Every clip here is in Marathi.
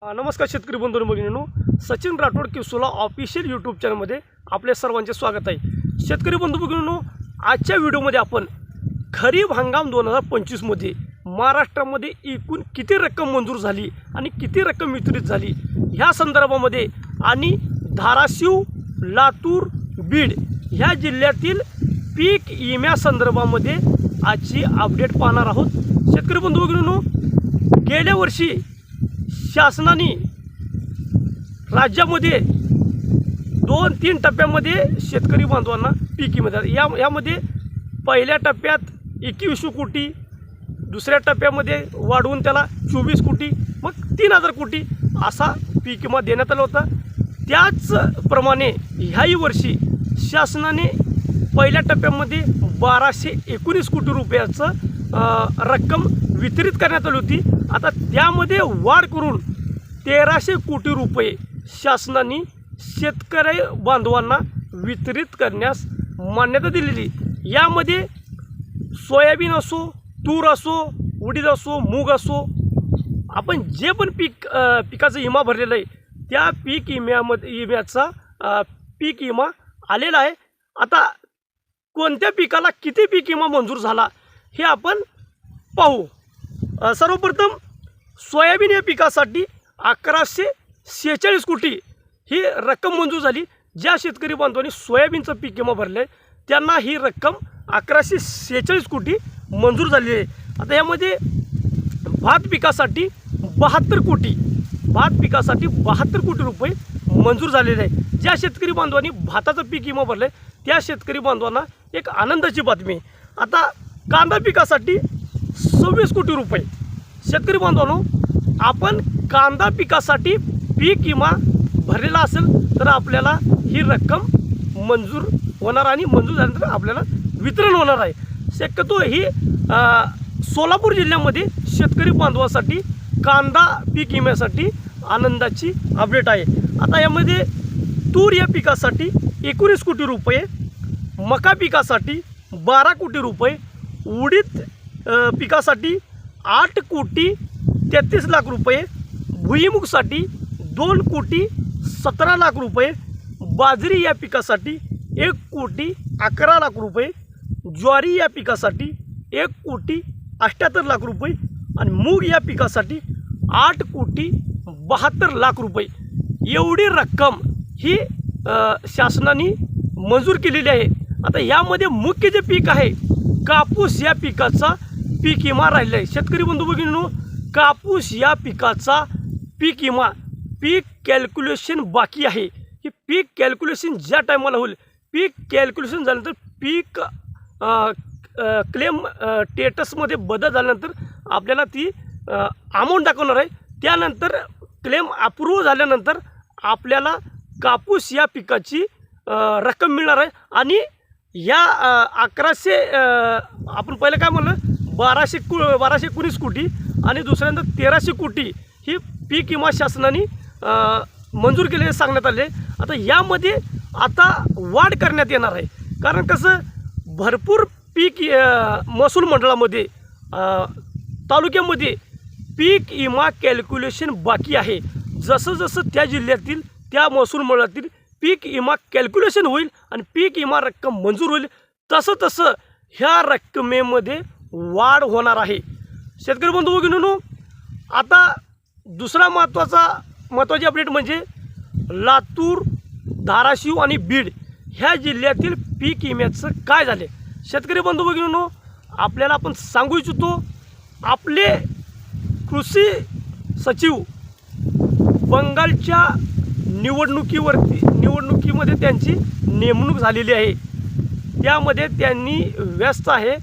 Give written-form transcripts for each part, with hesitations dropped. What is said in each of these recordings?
नमस्कार शेतकरी बंधू भगिनींनो, सचिन राठोड किसोला ऑफिशियल यूट्यूब चॅनलमध्ये आपले सर्वांचे स्वागत आहे। शेतकरी बंधू भगिनींनो, आजच्या व्हिडिओमध्ये आपण खरीप हंगाम 2025मध्ये महाराष्ट्रामध्ये एकूण किती रक्कम मंजूर झाली आणि किती रक्कम वितरित झाली ह्या संदर्भामध्ये आणि धाराशिव, लातूर, बीड ह्या जिल्ह्यातील पीक विम्या संदर्भामध्ये आजची अपडेट पाहणार आहोत। शेतकरी बंधू भगिनींनो, गेल्या वर्षी शासनाने राज्यामध्ये 2-3 टप्प्यामध्ये शेतकरी बांधवांना पीक विमा यामध्ये पहिल्या टप्प्यात 2100 कोटी, दुसऱ्या टप्प्यामध्ये वाढवून त्याला 24 कोटी, मग 3000 कोटी असा पीक विमा देण्यात आला होता। त्याचप्रमाणे ह्याही वर्षी शासनाने पहिल्या टप्प्यामध्ये 1219 कोटी रुपयाचं रक्कम वितरित करण्यात आली होती। आता त्यामध्ये वाढ करून 1300 कोटी रुपये शासनाने शेतकरी बांधवांना वितरित करण्यास मान्यता दिलेली। यामध्ये सोयाबीन असो, तूर असो, उडीद असो, मूग असो, आपण जे पण पिकाचा विमा भरलेला आहे त्या पीक विम्याचा पीक विमा आलेला आहे। आता कोणत्या पिकाला किती पीक विमा मंजूर झाला हे आपण पाहू। सर्वप्रथम सोयाबीन या पिकासाठी 1146 कोटी ही रक्कम मंजूर झाली। ज्या शेतकरी बांधवांनी सोयाबीनचं पीक विमा भरले आहे त्यांना ही रक्कम 1146 कोटी मंजूर झाली आहे। आता यामध्ये भात पिकासाठी 72 कोटी, भात पिकासाठी 72 कोटी रुपये मंजूर झालेले आहे। ज्या शेतकरी बांधवांनी भाताचं पीक विमा भरले त्या शेतकरी बांधवांना एक आनंदाची बातमी। आता कांदा पिकासाठी 26 कोटी रुपये। शेतकरी बांधवांनो, आपण कांदा पिकासाठी पीक विमा भरलेला असेल तर आपल्याला ही रक्कम मंजूर होणार आणि मंजूर झाल्यानंतर आपल्याला वितरण होणार आहे। शक्यतो ही सोलापूर जिल्ह्यामध्ये शेतकरी बांधवांसाठी कांदा पीक विम्यासाठी आनंदाची अपडेट आहे। आता यामध्ये तूर या पिकासाठी 19 कोटी रुपये, मका पिकासाठी 12 कोटी रुपये, उडीद पिकासाठी 8 कोटी 33 लाख रुपये, भुईमुगसाठी 2 कोटी 17 लाख रुपये, बाजरी या पिकासाठी 1 कोटी 11 लाख रुपये, ज्वारी या पिकासाठी 1 कोटी 78 लाख रुपये आणि मूग या पिकासाठी 8 कोटी 72 लाख रुपये एवढी रक्कम ही शासनाने मंजूर केलेली आहे। आता यामध्ये मुख्य जे पीक आहे कापूस या पिकाचा पीक विमा राहिला आहे। शेतकरी बंधू भगिनींनो, कापूस या पिकाचा पीक विमा पीक कॅल्क्युलेशन बाकी आहे। ही पीक कॅल्क्युलेशन ज्या टायमाला होईल, पीक कॅल्क्युलेशन झाल्यानंतर पीक क्लेम स्टेटसमध्ये बदल झाल्यानंतर आपल्याला ती अमाऊंट दाखवणार आहे। त्यानंतर क्लेम अप्रूव्ह झाल्यानंतर आपल्याला कापूस या पिकाची रक्कम मिळणार आहे। आणि या 1100 आपण पहिलं काय म्हणलं 1219 कोटी आणि दुसऱ्यांदा 1300 कोटी ही पीक विमा शासनाने मंजूर केलेले सांगण्यात आले। आता यामध्ये आता वाढ करण्यात येणार आहे, कारण कसं भरपूर पीक महसूल मंडळामध्ये तालुक्यामध्ये पीक विमा कॅल्क्युलेशन बाकी आहे। जसं जसं त्या जिल्ह्यातील त्या महसूल मंडळातील पीक विमा कॅल्क्युलेशन होईल आणि पीक विमा रक्कम मंजूर होईल तसं तसं ह्या रक्कमेमध्ये वाढ होणार आहे। शेतकरी बंधू भगिनींनो, आता दुसरा महत्त्वाची अपडेट म्हणजे लातूर, धाराशिव आणि बीड ह्या जिल्ह्यातील पीक विम्याचं काय झाले। शेतकरी बंधू भगिनींनो, आपल्याला आपण सांगू इच्छितो, आपले कृषी सचिव बंगालच्या निवडणुकीमध्ये त्यांची नेमणूक झालेली आहे। त्यामध्ये त्यांनी व्यस्त आहे।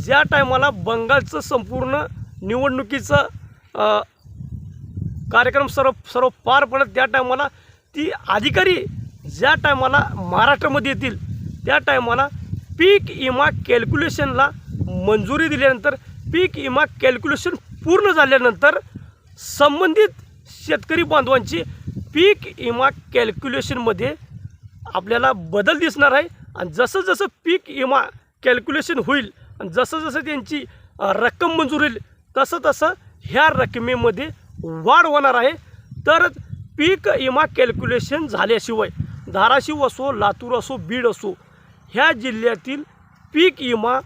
ज्या टायमाला बंगालचं संपूर्ण निवडणुकीचं कार्यक्रम सर्व पार पडत त्या टायमाला ती अधिकारी ज्या टायमाला महाराष्ट्रामध्ये येतील त्या टायमाला पीक विमा कॅल्क्युलेशनला मंजुरी दिल्यानंतर पीक विमा कॅल्क्युलेशन पूर्ण झाल्यानंतर संबंधित शेतकरी बांधवांची पीक विमा कॅल्क्युलेशनमध्ये आपल्याला बदल दिसणार आहे। आणि जसं जसं पीक विमा कॅल्क्युलेशन होईल आणि जसं जसं त्यांची रक्कम मंजूर होईल तसं तसं ह्या रकमेमध्ये वाढ होणार आहे। तरच पीक विमा कॅल्क्युलेशन झाल्याशिवाय धाराशिव असो, लातूर असो, बीड असो, ह्या जिल्ह्यातील पीक विमा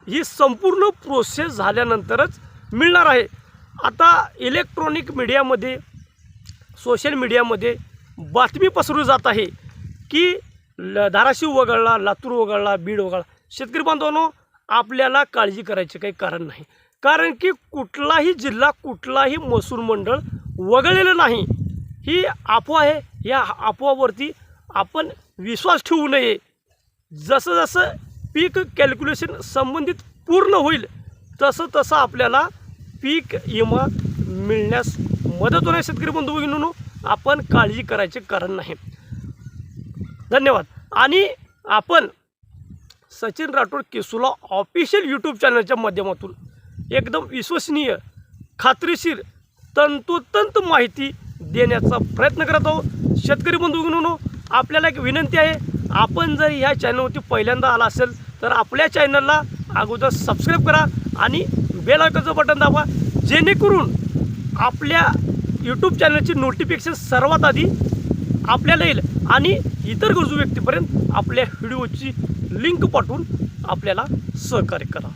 ही संपूर्ण प्रोसेस झाल्यानंतरच मिळणार आहे. आता इलेक्ट्रॉनिक मीडियामध्ये, सोशल मीडियामध्ये बातमी पसरवली जात आहे की धाराशिव वगळला, लातूर वगळला, बीड वगळला. शेतकरी बांधवांनो, आपल्याला काळजी करायचे काही कारण नाही. कारण की कुठलाही जिल्हा, कुठलाही महसूल मंडळ वगळलेलं नाही. ही अफवा आहे. या अफवावरती आपण विश्वास ठेवू नये. जसं जसं पीक कॅल्क्युलेशन संबंधित पूर्ण होईल तसं तसं आपल्याला पीक विमा मिळण्यास मदत होणार. शेतकरी बंधू भगिनींनो, आपण काळजी करायचे कारण नाही. धन्यवाद. आणि आपण सचिन राठोड केसुला ऑफिशियल यूट्यूब चॅनलच्या माध्यमातून एकदम विश्वसनीय, खात्रीशीर, तंतोतंत माहिती देण्याचा प्रयत्न करत आहोत. शेतकरी बंधू भगिनींनो, आपल्याला एक विनंती आहे, आपण जर ह्या चॅनलवरती पहिल्यांदा आला असेल तर आपल्या चॅनलला अगोदर सबस्क्राईब करा आणि बेल आयकॉनचं बटन दाबा, जेणेकरून आपल्या यूट्यूब चॅनलची नोटिफिकेशन सर्वात आधी आपल्याला येईल आणि इतर गरजू व्यक्तीपर्यंत आपल्या व्हिडिओची लिंक पाठवून आपल्याला सहकार्य करा.